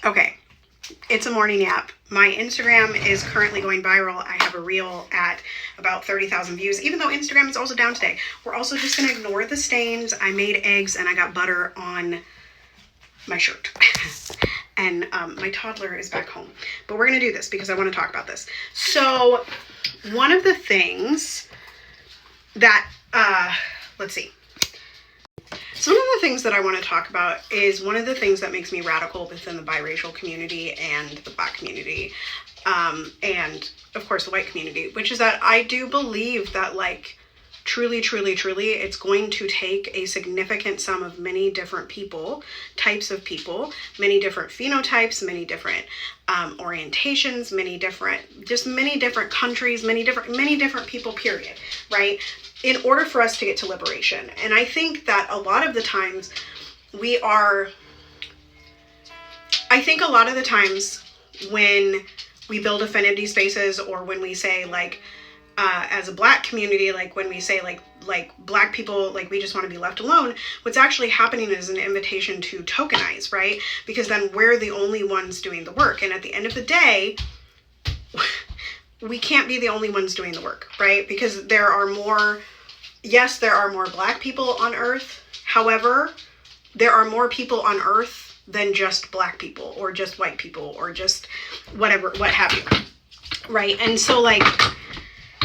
Okay, it's a morning yap. My Instagram is currently going viral. I have a reel at about 30,000 views, even though Instagram is also down today. We're also just going to ignore the stains. I made eggs and I got butter on my shirt. And my toddler is back home. But we're going to do this because I want to talk about this. So one of the things that, let's see. So one of the things that I want to talk about is one of the things that makes me radical within the biracial community and the Black community, and of course the white community, which is that I do believe that, like, truly, it's going to take a significant sum of many different people, types of people, many different phenotypes, many different orientations, many different countries, many different people, period, right? In order for us to get to liberation. And I think that a lot of the times when we build affinity spaces, or when we say, like, as a Black community, like when we say like Black people, like, we just want to be left alone, what's actually happening is an invitation to tokenize, right? Because then we're the only ones doing the work. And at the end of the day, we can't be the only ones doing the work, right? Because there are more Black people on Earth. However, there are more people on Earth than just Black people or just white people or just whatever, what have you, right? And so, like,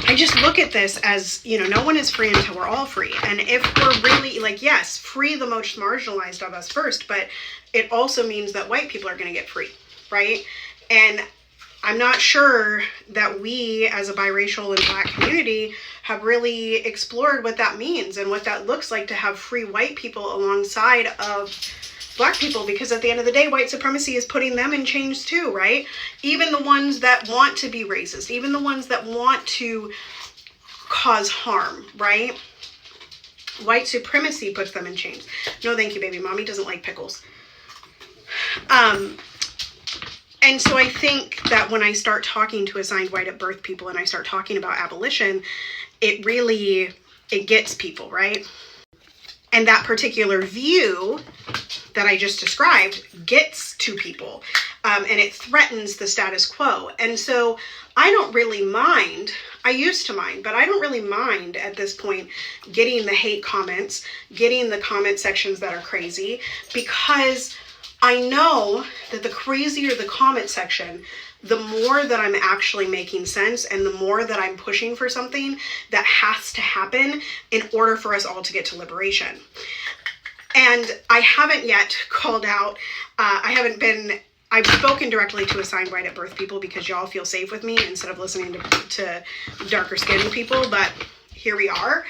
I just look at this as, you know, no one is free until we're all free. And if we're really, like, yes, free the most marginalized of us first, but it also means that white people are going to get free, right? And I'm not sure that we as a biracial and Black community have really explored what that means and what that looks like to have free white people alongside of Black people, because at the end of the day, white supremacy is putting them in chains too, right? Even the ones that want to be racist, even the ones that want to cause harm, right? White supremacy puts them in chains. No, thank you, baby. Mommy doesn't like pickles. And so I think that when I start talking to assigned white at birth people and I start talking about abolition, it gets people, right? And that particular view that I just described gets to people, and it threatens the status quo. And so I don't really mind. I used to mind, but I don't really mind at this point getting the hate comments, getting the comment sections that are crazy, because I know that the crazier the comment section, the more that I'm actually making sense and the more that I'm pushing for something that has to happen in order for us all to get to liberation. And I haven't yet called out, I've spoken directly to assigned white at birth people because y'all feel safe with me instead of listening to darker skinned people, but here we are.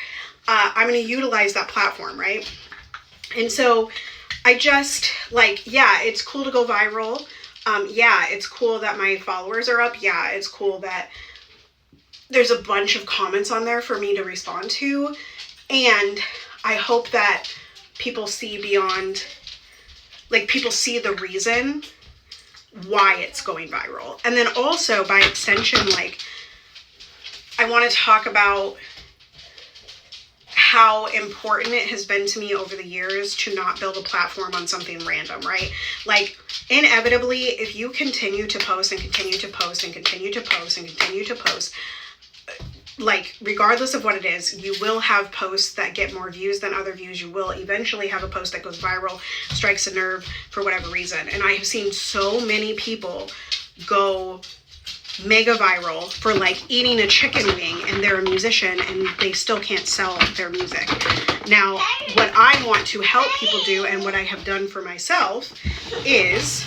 I'm going to utilize that platform, right? And so I just, like, yeah, it's cool to go viral. Yeah, it's cool that my followers are up. Yeah, it's cool that there's a bunch of comments on there for me to respond to. And I hope that people see beyond, like, people see the reason why it's going viral. And then also, by extension, like, I want to talk about how important it has been to me over the years to not build a platform on something random, right? Like, inevitably, if you continue to post and continue to post and continue to post and continue to post, like, regardless of what it is, you will have posts that get more views than other views. You will eventually have a post that goes viral, strikes a nerve for whatever reason. And I have seen so many people go mega viral for, like, eating a chicken wing, and they're a musician and they still can't sell their music. Now, what I want to help people do, and what I have done for myself, is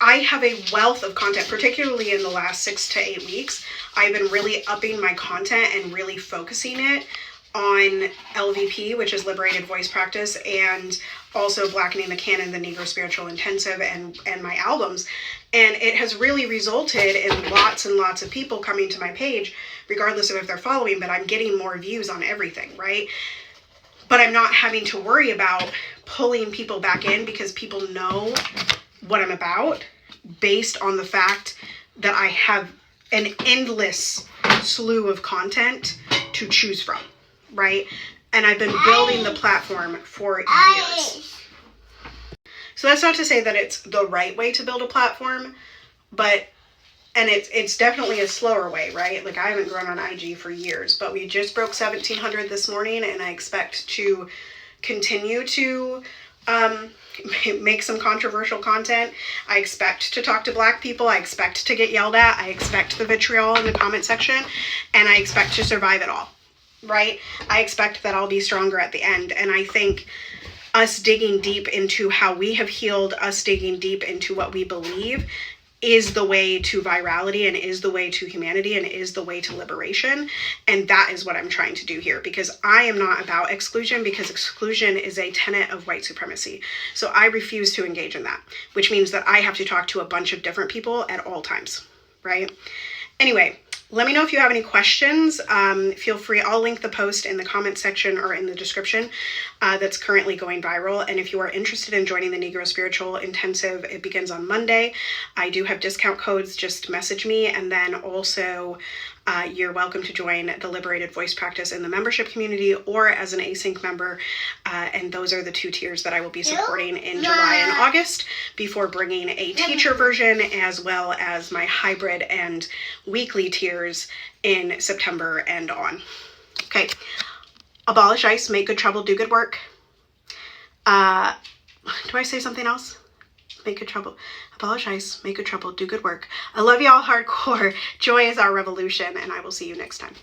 I have a wealth of content, particularly in the last 6 to 8 weeks. I've been really upping my content and really focusing it on LVP, which is Liberated Voice Practice, and also Blackening the Canon, the Negro Spiritual Intensive, and my albums. And it has really resulted in lots and lots of people coming to my page, regardless of if they're following, but I'm getting more views on everything, right? But I'm not having to worry about pulling people back in because people know what I'm about based on the fact that I have an endless slew of content to choose from, right? And I've been building the platform for years. So that's not to say that it's the right way to build a platform, but, and it's definitely a slower way, right? Like, I haven't grown on IG for years, but we just broke 1,700 this morning, and I expect to continue to make some controversial content. I expect to talk to Black people. I expect to get yelled at. I expect the vitriol in the comment section, and I expect to survive it all, right? I expect that I'll be stronger at the end. And I think us digging deep into how we have healed, us digging deep into what we believe, is the way to virality, and is the way to humanity, and is the way to liberation. And that is what I'm trying to do here, because I am not about exclusion, because exclusion is a tenet of white supremacy. So I refuse to engage in that, which means that I have to talk to a bunch of different people at all times, right? Anyway, let me know if you have any questions. Feel free. I'll link the post in the comment section or in the description that's currently going viral. And if you are interested in joining the Negro Spiritual Intensive, it begins on Monday. I do have discount codes. Just message me. And then also you're welcome to join the Liberated Voice Practice in the membership community or as an async member. And those are the 2 tiers that I will be supporting in July and August, before bringing a teacher version as well as my hybrid and weekly tiers in September and on. Okay. Abolish ICE, make good trouble, do good work. Do I say something else? Make good trouble. Abolish ICE, make good trouble, do good work. I love y'all hardcore. Joy is our revolution, and I will see you next time.